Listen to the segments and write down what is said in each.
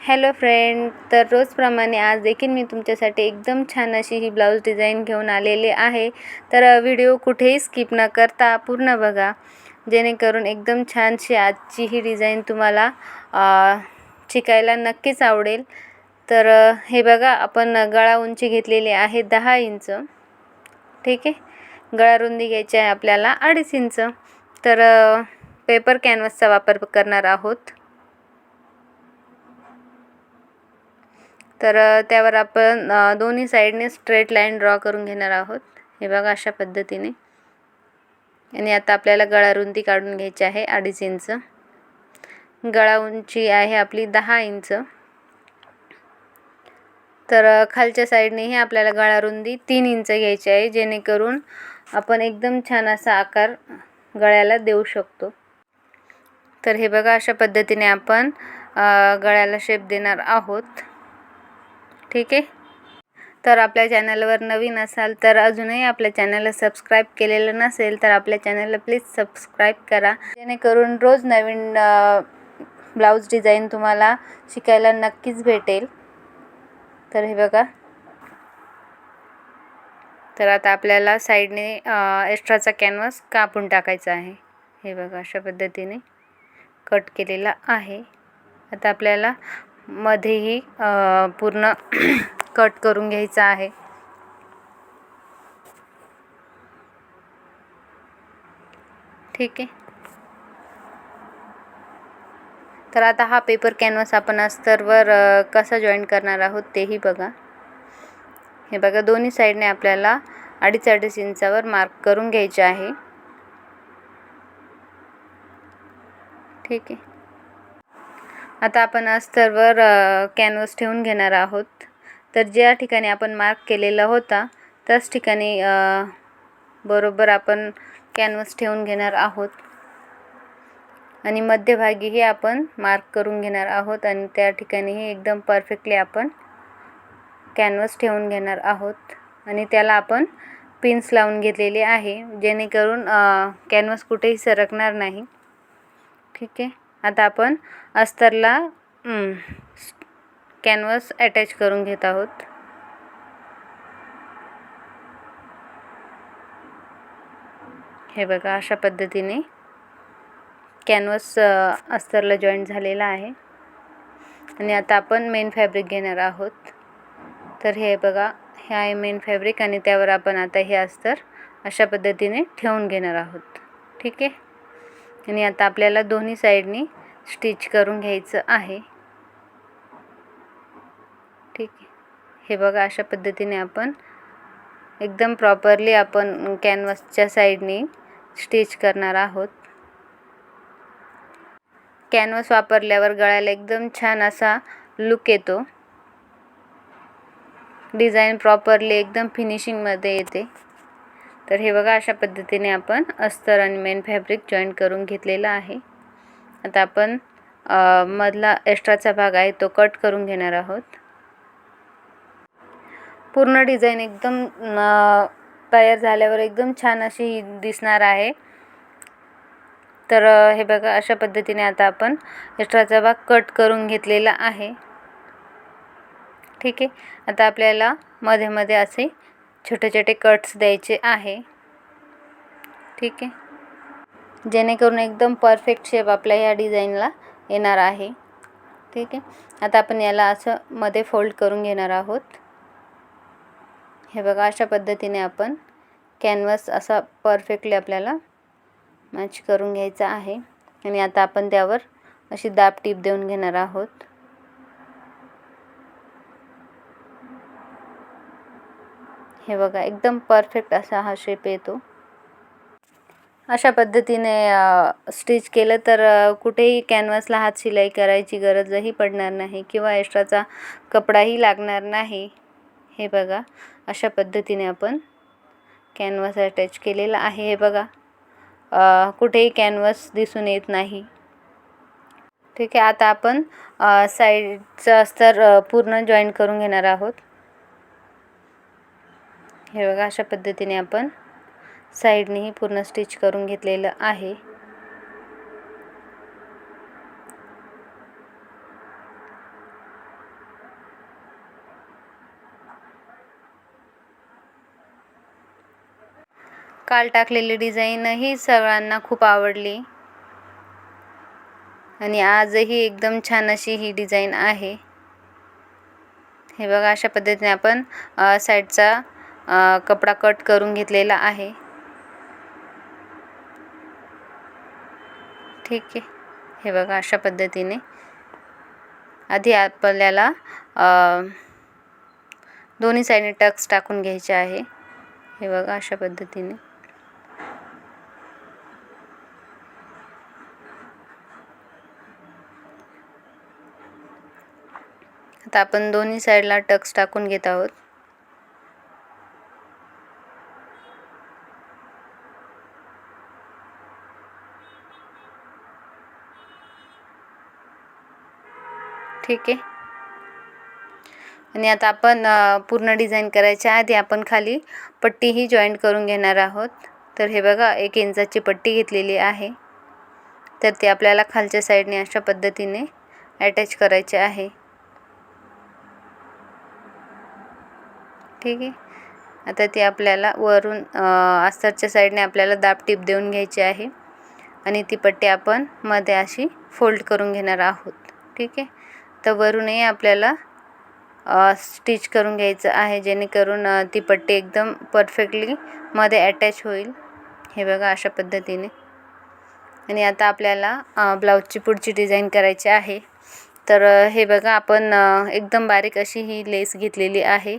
Hello friend, तर रोजप्रमाणे आज देखील मी तुमच्यासाठी एकदम छान अशी ही ब्लाऊज डिझाईन घेऊन आलेले आहे. तर व्हिडिओ कुठेही स्किप न करता पूर्ण बघा, जेणेकरून एकदम छानशी आजची ही डिझाईन तुम्हाला शिकायला नक्कीच आवडेल. तर हे बघा, आपण गळा उंची घेतलेली आहे 10 इंच. ठीक आहे. गळा रुंदी घ्यायची आहे आपल्याला 2.5 इंच. तर पेपर कॅनव्हासचा वापर करणार आहोत. तर त्यावर आपण दोन्ही साईडने स्ट्रेट लाईन ड्रॉ करून घेणार आहोत. हे बघा, अशा पद्धतीने. आणि आता आपल्याला गळा रुंदी काढून घ्यायची आहे 2.5 इंच. गळा उंची आहे आपली 10 इंच. तर खालच्या साईडनेही आपल्याला गळा रुंदी 3 इंच घ्यायची आहे, जेणेकरून आपण एकदम छान असा आकार गळ्याला देऊ शकतो. तर हे बघा, अशा पद्धतीने आपण गळ्याला शेप देणार आहोत. ठीक आहे. तर आपल्या चॅनलवर नवीन असाल तर अजूनही आपल्या चॅनलला सबस्क्राईब केलेलं नसेल तर आपल्या चॅनलला प्लीज सबस्क्राईब करा, जेणेकरून रोज नवीन ब्लाऊज डिझाईन तुम्हाला शिकायला नक्कीच भेटेल. तर हे बघा, तर आता आपल्याला साईडने एक्स्ट्राचा कॅनव्हास कापून टाकायचा आहे. हे बघा, अशा पद्धतीने कट केलेला आहे. आता आपल्याला मध्येही पूर्ण कट करून घ्यायचा आहे. ठीक आहे. तर आता हा पेपर कॅनव्हास आपण अस्तरवर कसा जॉईन करणार आहोत तेही बघा. हे बघा, दोन्ही साईडने आपल्याला 2.5 इंचावर मार्क करून घ्यायचे आहे. ठीक आहे. आता आपण अस्तरवर कॅनव्हास ठेवून घेणार आहोत. तर ज्या ठिकाणी आपण मार्क केलेला होता त्याच ठिकाणी बरोबर आपण कॅनव्हास ठेवून घेणार आहोत. आणि मध्यभागीही आपण मार्क करून घेणार आहोत आणि त्या ठिकाणीही एकदम परफेक्टली आपण कॅनव्हास ठेवून घेणार आहोत. आणि त्याला आपण पिन्स लावून घेतलेले आहे, जेणेकरून कॅनव्हास कुठेही सरकणार नाही. ठीक आहे. आता आपण अस्तरला कॅनव्हास अटॅच करून घेत आहोत. हे बघा, अशा पद्धतीने कॅनव्हास अस्तरला जॉईंट झालेला आहे. आणि आता आपण मेन फॅब्रिक घेणार आहोत. तर हे बघा, हे आहे मेन फॅब्रिक आणि त्यावर आपण आता हे अस्तर अशा पद्धतीने ठेवून घेणार आहोत. ठीक आहे. आणि आता आपल्याला दोन्ही साईडनी स्टिच करून घ्यायचं आहे. ठीक आहे. हे बघा, अशा पद्धतीने आपण एकदम प्रॉपरली आपण कॅनव्हासच्या साईडनी स्टिच करणार आहोत. कॅनव्हास वापरल्यावर गळ्याला एकदम छान असा लुक येतो. डिझाईन प्रॉपरली एकदम फिनिशिंगमध्ये येते. तर हे बघा, अशा पद्धतीने आपण अस्तर आणि मेन फॅब्रिक जॉईन करून घेतलेला आहे. आता आपण मधला एक्स्ट्राचा भाग आहे तो कट करून घेणार आहोत. पूर्ण डिझाईन एकदम तयार झाल्यावर एकदम छान अशी दिसणार आहे. तर हे बघा, अशा पद्धतीने आता आपण एक्स्ट्राचा भाग कट करून घेतलेला आहे. ठीक आहे. आता आपल्याला मध्ये मध्ये असे छोटे छोटे कट्स द्यायचे आहे. ठीक आहे. जेणेकरून एकदम परफेक्ट शेप आपल्या या डिझाईनला येणार आहे. ठीक आहे. आता आपण याला असं मध्ये फोल्ड करून घेणार आहोत. हे बघा, अशा पद्धतीने आपण कॅनव्हास असा परफेक्टली आपल्याला मॅच करून घ्यायचा आहे. आणि आता आपण त्यावर अशी दाब टीप देऊन घेणार आहोत. हे बघा, एकदम परफेक्ट असा हा शेप येतो. अशा पद्धतीने स्टिच केलं तर कुठेही कॅनव्हासला हात शिलाई करायची गरजही पडणार नाही किंवा एक्स्ट्राचा कपडाही लागणार नाही. हे बघा, अशा पद्धतीने आपण कॅनव्हास अटॅच केलेला आहे. हे बघा, कुठेही कॅनव्हास दिसून येत नाही. ठीक आहे. आता आपण साईडचं अस्तर पूर्ण जॉईन करून घेणार आहोत. हे बघा, अशा पद्धतीने आपण साईडनेही पूर्ण स्टिच करून घेतलेलं आहे. काल टाकलेली डिझाईन ही सगळ्यांना खूप आवडली आणि आजही एकदम छान अशी ही डिझाईन आहे. हे बघा, अशा पद्धतीने आपण साईडचा कपडा कट करून घेतलेला आहे. ठीक आहे. हे बघा, अशा पद्धतीने आधी आपल्याला दोन्ही साईडने टक्स टाकून घ्यायचे आहे. हे बघा, अशा पद्धतीने आता आपण दोन्ही साईडला टक्स टाकून घेत आहोत. ठीक आहे. आणि आता आपण पूर्ण डिझाईन करायच्या आधी आपण खाली पट्टीही जॉईंट करून घेणार आहोत. तर हे बघा, 1 इंचाची पट्टी घेतलेली आहे. तर ती आपल्याला खालच्या साईडने अशा पद्धतीने अटॅच करायचे आहे. ठीक आहे. आता ती आपल्याला वरून अस्तरच्या साईडने आपल्याला दाबटीप देऊन घ्यायची आहे आणि ती पट्टी आपण मध्ये अशी फोल्ड करून घेणार आहोत. ठीक आहे. तर वरूनही आपल्याला स्टिच करून घ्यायचं आहे, जेणेकरून ती पट्टी एकदम परफेक्टली मध्ये अटॅच होईल. हे बघा, अशा पद्धतीने. आणि आता आपल्याला ब्लाऊजची पुढची डिझाईन करायची आहे. तर हे बघा, आपण एकदम बारीक अशी ही लेस घेतलेली आहे.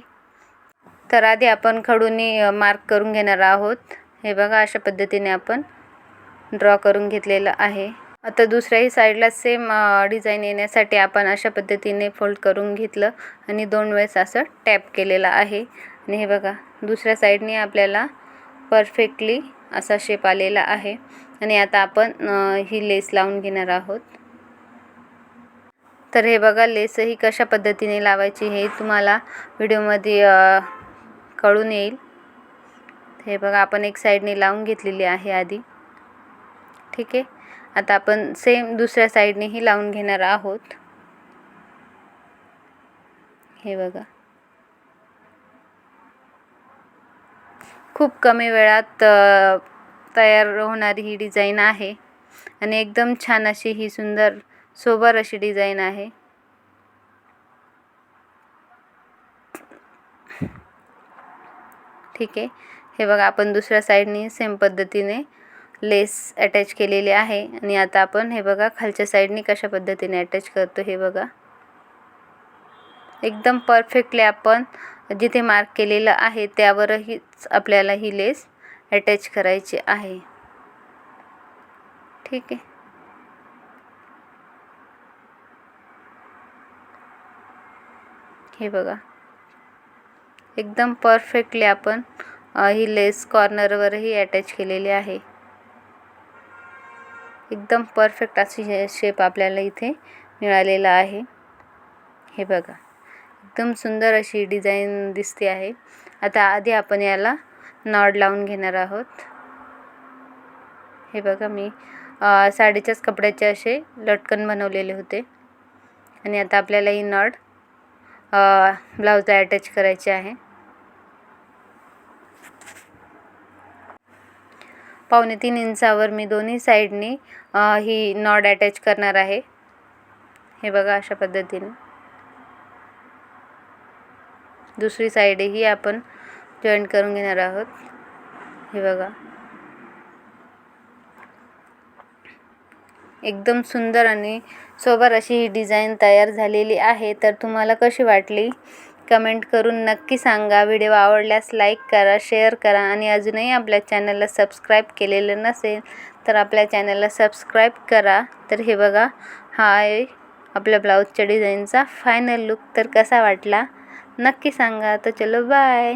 तर आधी आपण खडूनी मार्क करून घेणार आहोत. हे बघा, अशा पद्धतीने आपण ड्रॉ करून घेतलेलं आहे. आता दुसऱ्याही साईडला सेम डिझाईन येण्यासाठी आपण अशा पद्धतीने फोल्ड करून घेतलं आणि 2 वेळेस असं टॅप केलेलं आहे. आणि हे बघा, दुसऱ्या साईडने आपल्याला परफेक्टली असा शेप आलेला आहे. आणि आता आपण ही लेस लावून घेणार आहोत. तर हे बघा, लेसही कशा पद्धतीने लावायची हे तुम्हाला व्हिडिओमध्ये कळून येईल. हे बघा, आपण एक साईडने लावून घेतलेली आहे आधी. ठीक आहे. आता आपण सेम दुसऱ्या साईडनेही लावून घेणार आहोत. हे बघा, खूप कमी वेळात तयार होणारी ही डिझाईन आहे आणि एकदम छान अशी ही सुंदर सोबर अशी डिझाईन आहे. ठीक आहे. हे बघा, आपण दुसऱ्या साईडने सेम पद्धतीने लेस अटॅच केलेली आहे. आणि आता आपण हे बघा, खालच्या साईडने कशा पद्धतीने अटॅच करतो. हे बघा, एकदम परफेक्टली आपण जिथे मार्क केलेलं आहे त्यावरहीच आपल्याला ही लेस अटॅच करायची आहे. ठीक आहे. हे बघा, एकदम परफेक्टली आपण ही लेस कॉर्नरवरही अटॅच केलेली आहे. एकदम परफेक्ट अशी शेप आपल्याला इथे मिळालेला आहे. हे बघा, एकदम सुंदर अशी डिझाईन दिसते आहे. आता आधी आपण याला नॉड लावून घेणार आहोत. हे बघा, मी साडीच्याच कपड्याचे असे लटकन बनवलेले होते. आणि आता आपल्याला ही नॉड ब्लाऊजला अटॅच करायची आहे. 3.25 इंचावर मी दोन्ही साईडनी ही नॉड अटॅच करणार आहे. हे बघा, अशा पद्धतीने दुसरी साईडही आपण जॉईंट करून घेणार आहोत. हे बघा, एकदम सुंदर आणि सोबर अशी ही डिझाईन तयार झालेली आहे. तर तुम्हाला कशी वाटली कमेंट करून नक्की सांगा. व्हिडिओ आवडल्यास लाईक करा, शेअर करा आणि अजूनही आपल्या चॅनलला सबस्क्राईब केलेलं नसेल तर आपल्या चॅनलला सबस्क्राईब करा. तर हे बघा, हा आहे आपल्या ब्लाऊजच्या डिझाईनचा फायनल लुक. तर कसा वाटला नक्की सांगा. तर चलो, बाय.